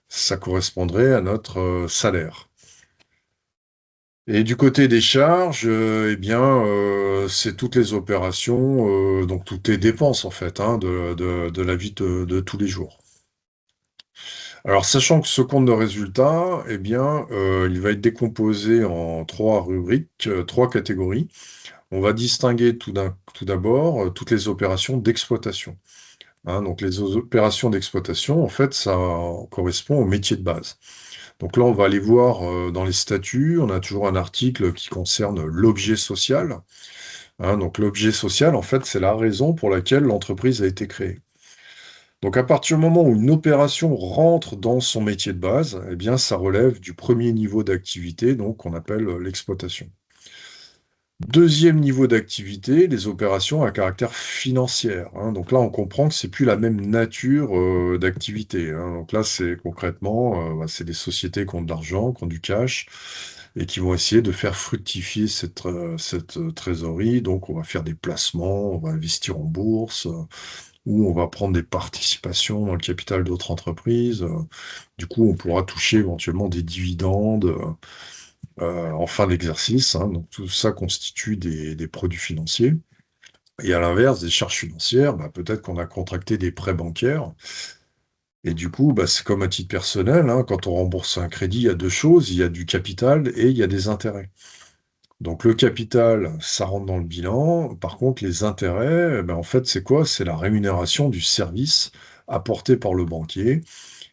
ça correspondrait à notre salaire. Et du côté des charges, eh bien, c'est toutes les opérations, donc toutes les dépenses en fait, hein, de la vie de tous les jours. Alors, sachant que ce compte de résultat, eh bien, il va être décomposé en trois rubriques, trois catégories. On va distinguer tout d'abord toutes les opérations d'exploitation, hein. Donc, les opérations d'exploitation, en fait, ça correspond au métier de base. Donc là, on va aller voir dans les statuts, on a toujours un article qui concerne l'objet social, hein. Donc l'objet social, en fait, c'est la raison pour laquelle l'entreprise a été créée. Donc à partir du moment où une opération rentre dans son métier de base, eh bien ça relève du premier niveau d'activité, donc qu'on appelle l'exploitation. Deuxième niveau d'activité, les opérations à caractère financier, hein. Donc là, on comprend que c'est plus la même nature d'activité, hein. Donc là, c'est concrètement, bah, c'est des sociétés qui ont de l'argent, qui ont du cash, et qui vont essayer de faire fructifier cette trésorerie. Donc, on va faire des placements, on va investir en bourse, ou on va prendre des participations dans le capital d'autres entreprises. Du coup, on pourra toucher éventuellement des dividendes en fin d'exercice, hein. Donc tout ça constitue des produits financiers. Et à l'inverse, des charges financières, bah, peut-être qu'on a contracté des prêts bancaires. Et du coup, bah, c'est comme à titre personnel, hein, quand on rembourse un crédit, il y a deux choses, il y a du capital et il y a des intérêts. Donc le capital, ça rentre dans le bilan. Par contre, les intérêts, eh ben, en fait, c'est quoi? C'est la rémunération du service apporté par le banquier.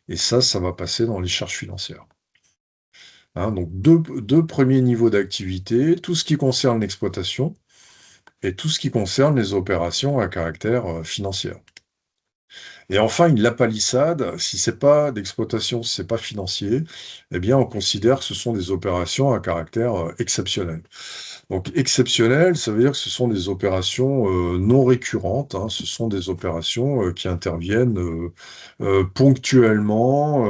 Et ça va passer dans les charges financières. Hein, donc deux premiers niveaux d'activité, tout ce qui concerne l'exploitation et tout ce qui concerne les opérations à caractère financier. Et enfin, une lapalissade, si c'est pas d'exploitation, si c'est pas financier, eh bien, on considère que ce sont des opérations à caractère exceptionnel. Donc, exceptionnel, ça veut dire que ce sont des opérations non récurrentes, hein, ce sont des opérations qui interviennent ponctuellement,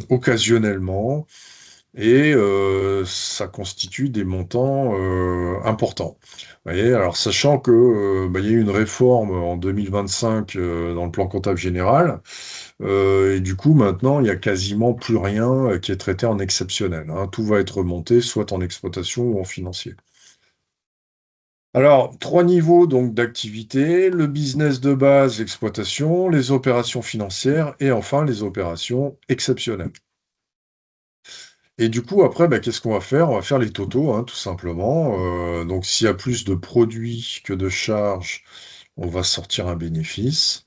occasionnellement, et ça constitue des montants importants. Vous voyez, alors sachant que bah, il y a eu une réforme en 2025 dans le plan comptable général, et du coup maintenant il y a quasiment plus rien qui est traité en exceptionnel, hein. Tout va être remonté soit en exploitation ou en financier. Alors, trois niveaux donc d'activité, le business de base, l'exploitation, les opérations financières et enfin les opérations exceptionnelles. Et du coup, après, bah, qu'est-ce qu'on va faire? On va faire les totaux, hein, tout simplement. Donc, s'il y a plus de produits que de charges, on va sortir un bénéfice.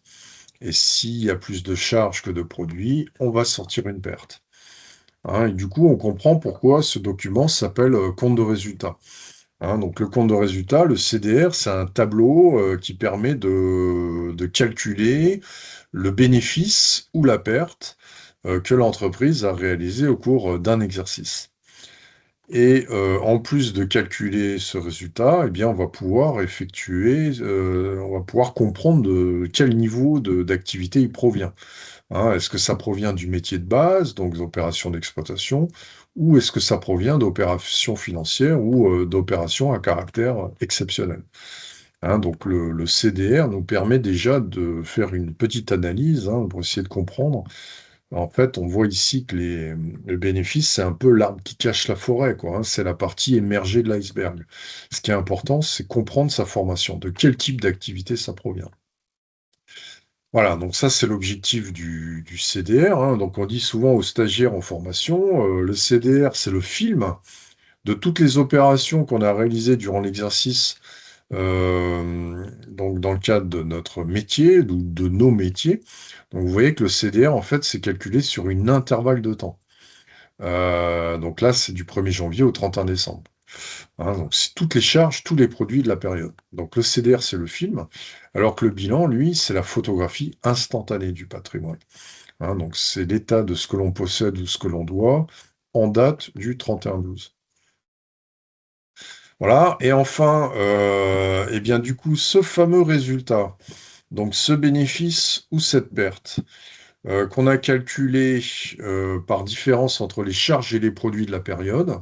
Et s'il y a plus de charges que de produits, on va sortir une perte. Hein, et du coup, on comprend pourquoi ce document s'appelle compte de résultat. Hein, donc, le compte de résultat, le CDR, c'est un tableau qui permet de calculer le bénéfice ou la perte que l'entreprise a réalisé au cours d'un exercice. Et en plus de calculer ce résultat, eh bien, on va pouvoir comprendre de quel niveau d'activité il provient. Hein. Est-ce que ça provient du métier de base, donc des opérations d'exploitation, ou est-ce que ça provient d'opérations financières ou d'opérations à caractère exceptionnel? Hein, donc le CDR nous permet déjà de faire une petite analyse, hein, pour essayer de comprendre. En fait, on voit ici que le bénéfice, c'est un peu l'arbre qui cache la forêt, quoi, hein. C'est la partie émergée de l'iceberg. Ce qui est important, c'est comprendre sa formation, de quel type d'activité ça provient. Voilà, donc ça, c'est l'objectif du CDR, hein. Donc on dit souvent aux stagiaires en formation, le CDR, c'est le film de toutes les opérations qu'on a réalisées durant l'exercice, donc dans le cadre de notre métier, ou de nos métiers. Donc vous voyez que le CDR, en fait, c'est calculé sur une intervalle de temps. Donc là, c'est du 1er janvier au 31 décembre. Hein, donc c'est toutes les charges, tous les produits de la période. Donc le CDR, c'est le film, alors que le bilan, lui, c'est la photographie instantanée du patrimoine. Hein, donc c'est l'état de ce que l'on possède ou ce que l'on doit en date du 31/12. Voilà, et enfin, eh bien du coup, ce fameux résultat, donc ce bénéfice ou cette perte, qu'on a calculé par différence entre les charges et les produits de la période,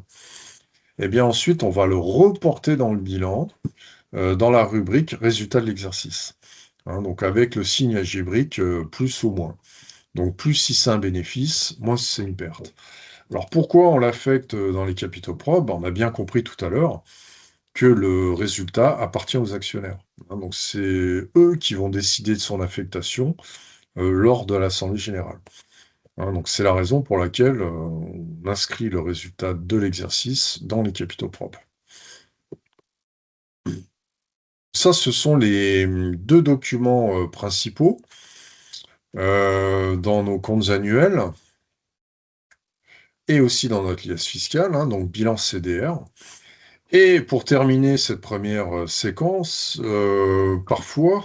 eh bien ensuite, on va le reporter dans le bilan, dans la rubrique résultat de l'exercice. Hein, donc avec le signe algébrique plus ou moins. Donc plus si c'est un bénéfice, moins si c'est une perte. Alors pourquoi on l'affecte dans les capitaux propres? Ben, on a bien compris tout à l'heure que le résultat appartient aux actionnaires. Hein, donc c'est eux qui vont décider de son affectation lors de l'Assemblée générale. Hein, donc c'est la raison pour laquelle on inscrit le résultat de l'exercice dans les capitaux propres. Ça, ce sont les deux documents principaux dans nos comptes annuels et aussi dans notre liasse fiscale, hein, donc bilan CDR. Et pour terminer cette première séquence, parfois,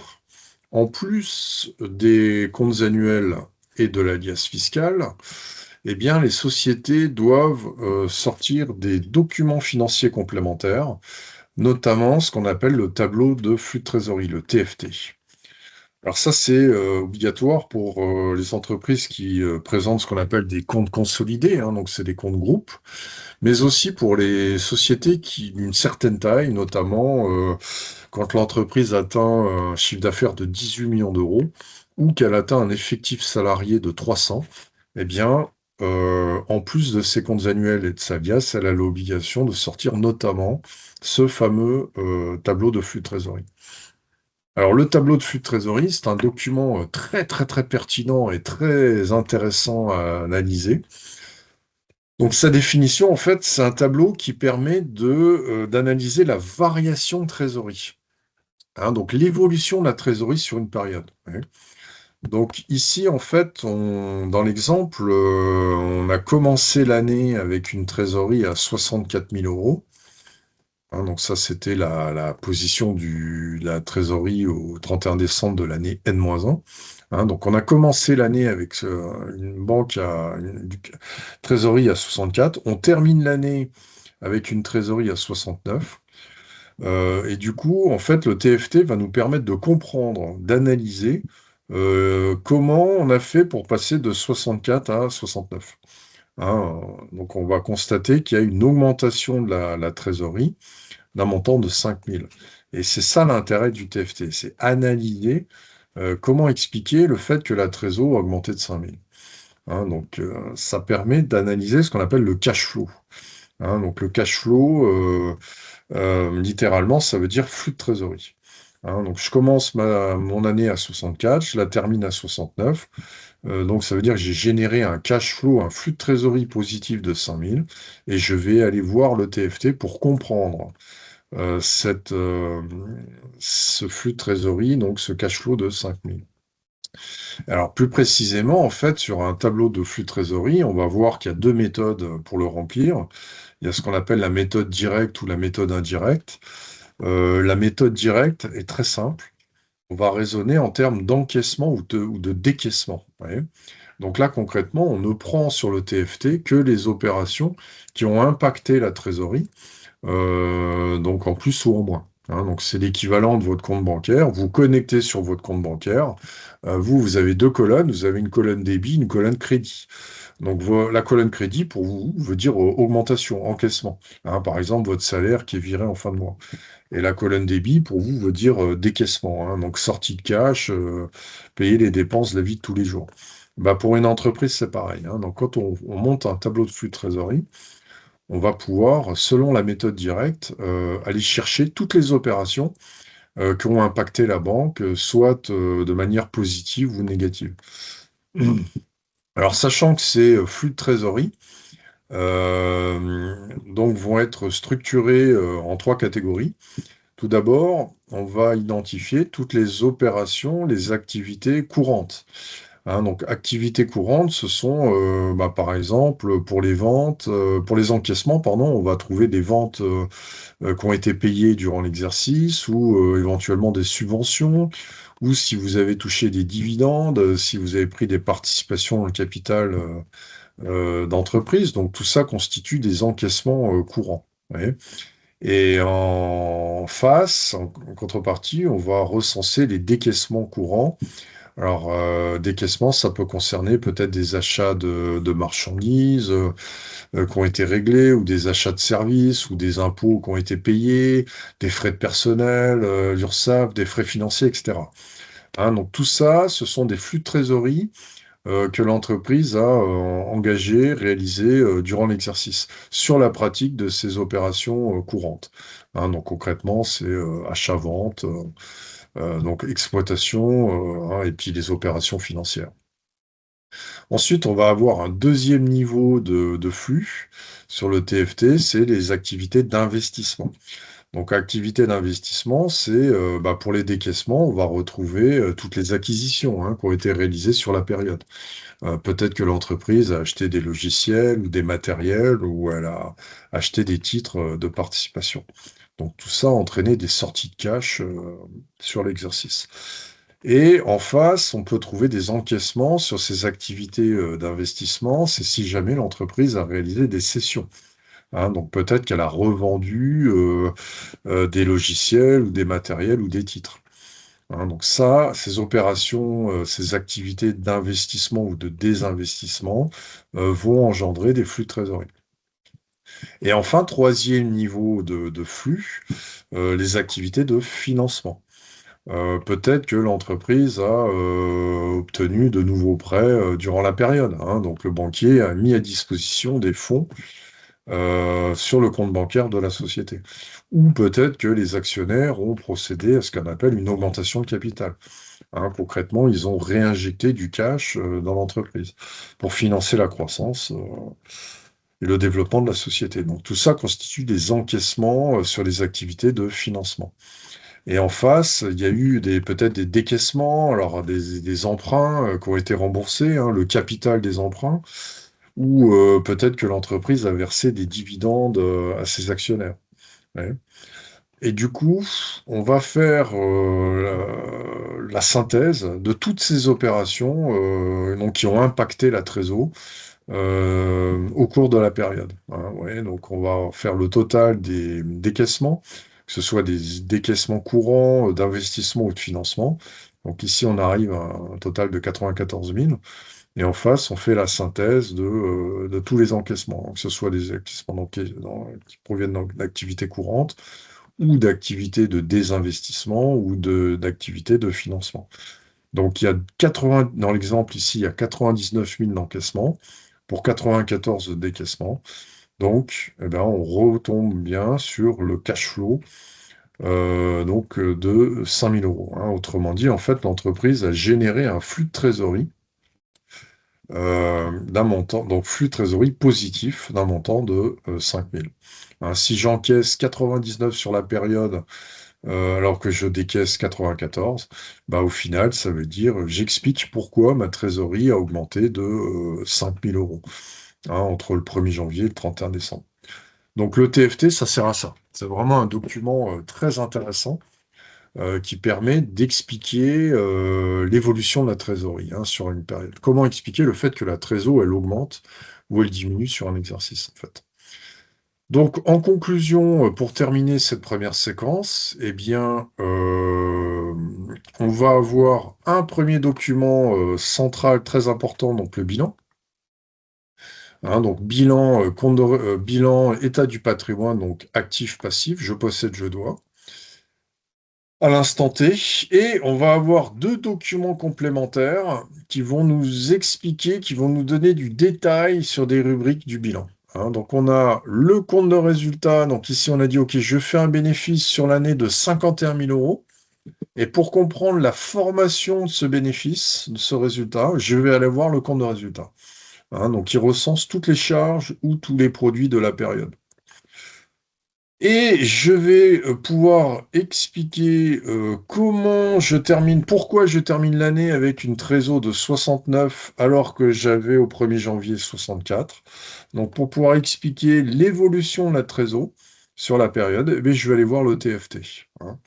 en plus des comptes annuels et de la liasse fiscale, eh bien, les sociétés doivent sortir des documents financiers complémentaires, notamment ce qu'on appelle le tableau de flux de trésorerie, le TFT. Alors ça, c'est obligatoire pour les entreprises qui présentent ce qu'on appelle des comptes consolidés, hein, donc c'est des comptes groupes, mais aussi pour les sociétés qui d'une certaine taille, notamment quand l'entreprise atteint un chiffre d'affaires de 18 millions d'euros ou qu'elle atteint un effectif salarié de 300, eh bien, en plus de ses comptes annuels et de sa liasse, elle a l'obligation de sortir notamment ce fameux tableau de flux de trésorerie. Alors, le tableau de flux de trésorerie, c'est un document très, très, très pertinent et très intéressant à analyser. Donc sa définition, en fait, c'est un tableau qui permet d'analyser la variation de trésorerie, hein, donc l'évolution de la trésorerie sur une période. Ouais. Donc ici, en fait, dans l'exemple, on a commencé l'année avec une trésorerie à 64 000 euros. Hein, donc ça, c'était la position de la trésorerie au 31 décembre de l'année N-1. Hein, donc on a commencé l'année avec une banque trésorerie à 64. On termine l'année avec une trésorerie à 69. Et du coup, en fait, le TFT va nous permettre de comprendre, d'analyser comment on a fait pour passer de 64 à 69. Hein, donc on va constater qu'il y a une augmentation de la trésorerie d'un montant de 5 000. Et c'est ça l'intérêt du TFT, c'est analyser comment expliquer le fait que la trésor a augmenté de 5 000. Hein, donc ça permet d'analyser ce qu'on appelle le cash flow. Hein, donc le cash flow, littéralement, ça veut dire flux de trésorerie. Hein, donc je commence mon année à 64, je la termine à 69. Donc ça veut dire que j'ai généré un cash flow, un flux de trésorerie positif de 5 000, et je vais aller voir le TFT pour comprendre euh, cette, euh, ce flux de trésorerie, donc ce cash flow de 5 000. Alors plus précisément, en fait, sur un tableau de flux de trésorerie, on va voir qu'il y a deux méthodes pour le remplir. Il y a ce qu'on appelle la méthode directe ou la méthode indirecte. La méthode directe est très simple. On va raisonner en termes d'encaissement ou de décaissement. Ouais. Donc là, concrètement, on ne prend sur le TFT que les opérations qui ont impacté la trésorerie, donc en plus ou en moins. Hein, donc c'est l'équivalent de votre compte bancaire. Vous connectez sur votre compte bancaire. Vous avez deux colonnes. Vous avez une colonne débit, une colonne crédit. Donc la colonne crédit, pour vous, veut dire augmentation, encaissement. Hein, par exemple, votre salaire qui est viré en fin de mois. Et la colonne débit, pour vous, veut dire décaissement. Hein, donc sortie de cash, payer les dépenses de la vie de tous les jours. Bah, pour une entreprise, c'est pareil. Hein. Donc quand on monte un tableau de flux de trésorerie, on va pouvoir, selon la méthode directe, aller chercher toutes les opérations qui ont impacté la banque, soit de manière positive ou négative. Alors, sachant que ces flux de trésorerie, donc vont être structurés en trois catégories. Tout d'abord, on va identifier toutes les opérations, les activités courantes. Hein, donc, activités courantes, ce sont, par exemple, pour les ventes, pour les encaissements, pardon, on va trouver des ventes qui ont été payées durant l'exercice ou éventuellement des subventions, ou si vous avez touché des dividendes, si vous avez pris des participations dans le capital d'entreprise. Donc, tout ça constitue des encaissements courants. Ouais. Et en face, en contrepartie, on va recenser les décaissements courants. Alors, décaissement, ça peut concerner peut-être des achats de marchandises qui ont été réglés, ou des achats de services, ou des impôts qui ont été payés, des frais de personnel, l'URSSAF, des frais financiers, etc. Hein, donc tout ça, ce sont des flux de trésorerie que l'entreprise a engagés, réalisés durant l'exercice, sur la pratique de ces opérations courantes. Hein, donc concrètement, c'est achat-vente, donc exploitation, hein, et puis les opérations financières. Ensuite, on va avoir un deuxième niveau de flux sur le TFT, c'est les activités d'investissement. Donc, activité d'investissement, c'est pour les décaissements, on va retrouver toutes les acquisitions hein, qui ont été réalisées sur la période. Peut-être que l'entreprise a acheté des logiciels ou des matériels ou elle a acheté des titres de participation. Donc, tout ça a entraîné des sorties de cash sur l'exercice. Et en face, on peut trouver des encaissements sur ces activités d'investissement, c'est si jamais l'entreprise a réalisé des cessions. Hein, donc peut-être qu'elle a revendu des logiciels ou des matériels ou des titres. Hein, donc ça, ces opérations, ces activités d'investissement ou de désinvestissement vont engendrer des flux de trésorerie. Et enfin, troisième niveau de flux, les activités de financement. Peut-être que l'entreprise a obtenu de nouveaux prêts durant la période. Hein, donc le banquier a mis à disposition des fonds sur le compte bancaire de la société. Ou peut-être que les actionnaires ont procédé à ce qu'on appelle une augmentation de capital. Hein, concrètement, ils ont réinjecté du cash dans l'entreprise pour financer la croissance. et le développement de la société. Donc tout ça constitue des encaissements sur les activités de financement. Et en face, il y a eu peut-être des décaissements, alors des emprunts qui ont été remboursés, hein, le capital des emprunts, ou peut-être que l'entreprise a versé des dividendes à ses actionnaires. Ouais. Et du coup, on va faire la synthèse de toutes ces opérations donc, qui ont impacté la trésor au cours de la période, hein, ouais. Donc on va faire le total des décaissements, que ce soit des décaissements courants, d'investissement ou de financement. Donc ici, on arrive à un total de 94 000. Et en face, on fait la synthèse de tous les encaissements, que ce soit des encaissements qui proviennent d'activités courantes ou d'activités de désinvestissement ou d'activités de financement. Donc, il y a 80, dans l'exemple ici, il y a 99 000 d'encaissement pour 94 de décaissement. Donc, eh ben, on retombe bien sur le cash flow de 5 000 euros, hein. Autrement dit, en fait, l'entreprise a généré un flux de trésorerie d'un montant, donc flux de trésorerie positif d'un montant de 5 000. Hein, si j'encaisse 99 sur la période alors que je décaisse 94, bah, au final, ça veut dire j'explique pourquoi ma trésorerie a augmenté de 5 000 euros, hein, entre le 1er janvier et le 31 décembre. Donc le TFT, ça sert à ça. C'est vraiment un document très intéressant qui permet d'expliquer l'évolution de la trésorerie, hein, sur une période. Comment expliquer le fait que la trésor, elle augmente ou elle diminue sur un exercice, en fait. Donc, en conclusion, pour terminer cette première séquence, eh bien, on va avoir un premier document central très important, donc le bilan. Hein, donc, bilan, bilan, état du patrimoine, donc actif, passif, je possède, je dois, à l'instant T. Et on va avoir deux documents complémentaires qui vont nous expliquer, qui vont nous donner du détail sur des rubriques du bilan. Hein, donc on a le compte de résultat. Donc ici on a dit, OK, je fais un bénéfice sur l'année de 51 000 euros. Et pour comprendre la formation de ce bénéfice, de ce résultat, je vais aller voir le compte de résultat. Hein, donc il recense toutes les charges ou tous les produits de la période. Et je vais pouvoir expliquer pourquoi je termine l'année avec une trésor de 69 alors que j'avais au 1er janvier 64. Donc pour pouvoir expliquer l'évolution de la trésor sur la période, eh bien, je vais aller voir le TFT. Hein.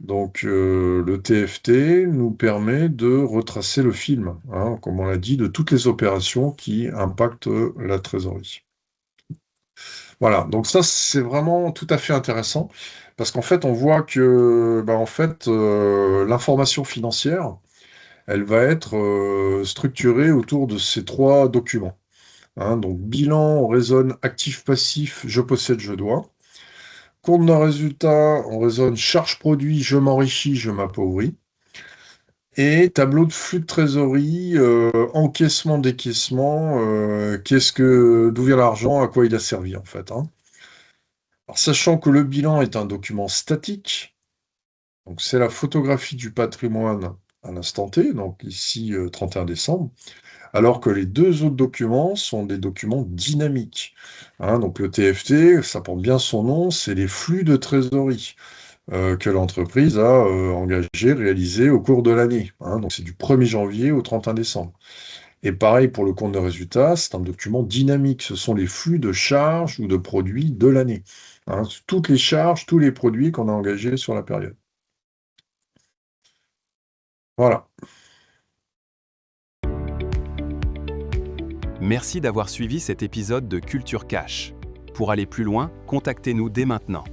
Donc le TFT nous permet de retracer le film, hein, comme on l'a dit, de toutes les opérations qui impactent la trésorerie. Voilà, donc ça, c'est vraiment tout à fait intéressant parce qu'en fait, on voit que bah, en fait, l'information financière, elle va être structurée autour de ces trois documents. Hein. Donc, bilan, on raisonne actif-passif, je possède, je dois. Compte d'un résultat, on raisonne charge-produit, je m'enrichis, je m'appauvris. Et tableau de flux de trésorerie, encaissement-décaissement, d'où vient l'argent, à quoi il a servi en fait. Hein. Alors, sachant que le bilan est un document statique, donc c'est la photographie du patrimoine à l'instant T, donc ici 31 décembre, alors que les deux autres documents sont des documents dynamiques. Hein, donc le TFT, ça porte bien son nom, c'est les flux de trésorerie que l'entreprise a engagés, réalisés au cours de l'année. Hein, donc c'est du 1er janvier au 31 décembre. Et pareil pour le compte de résultat, c'est un document dynamique. Ce sont les flux de charges ou de produits de l'année. Hein, toutes les charges, tous les produits qu'on a engagés sur la période. Voilà. Merci d'avoir suivi cet épisode de Culture Cash. Pour aller plus loin, contactez-nous dès maintenant.